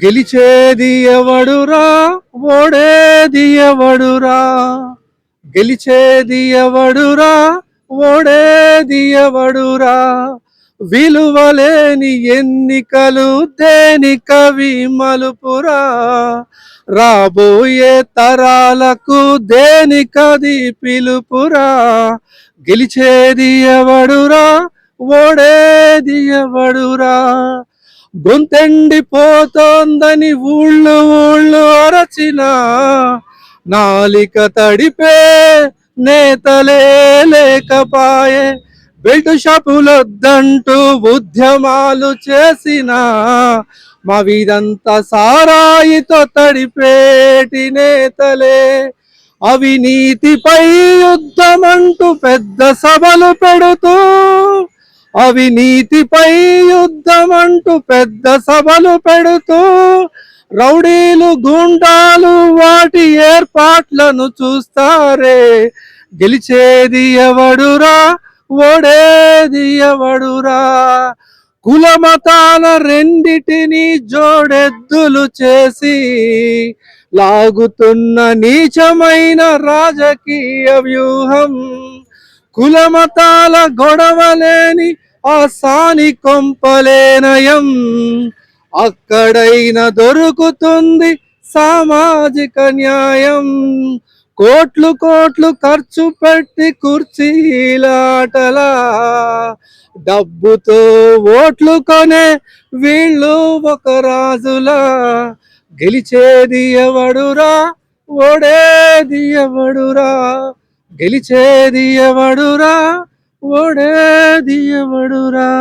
గెలిచేది ఎవడురా, ఓడేది ఎవడురా? గెలిచేది ఎవడురా, ఓడేది ఎవడురా? విలువలేని ఎన్నికలు దేనికవి మలుపురా? రాబోయే తరాలకు దేనికది పిలుపురా? గెలిచేది ఎవడురా, ఓడేది ఎవడురా? గొంతెండిపోతోందని ఊళ్ళు ఊళ్ళు అరచిన నాలిక తడిపే నేతలే లేకపాయే. బెల్ట్ షాపులొద్దంటూ ఉద్యమాలు చేసిన మా వీరంతా సారాయితో తడిపేటి నేతలే. అవినీతిపై యుద్ధమంటూ పెద్ద సభలు పెడుతూ, అవినీతిపై యుద్ధమంటూ పెద్ద సభలు పెడుతూ, రౌడీలు గుండాలు వాటి ఏర్పాట్లను చూస్తారే. గెలిచేది ఎవడురా, ఓడేది ఎవడురా? కుల మతాల రెండిటిని జోడెద్దులు చేసి లాగుతున్న నీచమైన రాజకీయ వ్యూహం. కుల మతాల గొడవలేని ఆ సాని కొంపలేనయం. అక్కడైనా దొరుకుతుంది సామాజిక న్యాయం. కోట్లు కోట్లు ఖర్చు పెట్టి కుర్చీలాటలా, డబ్బుతో ఓట్లు కొనే వీళ్ళు ఒక రాజులా. గెలిచేది ఎవడురా, ఓడేది ఎవడురా? గెలిచేది ఎవడురా, ఓడేది ఎవడురా?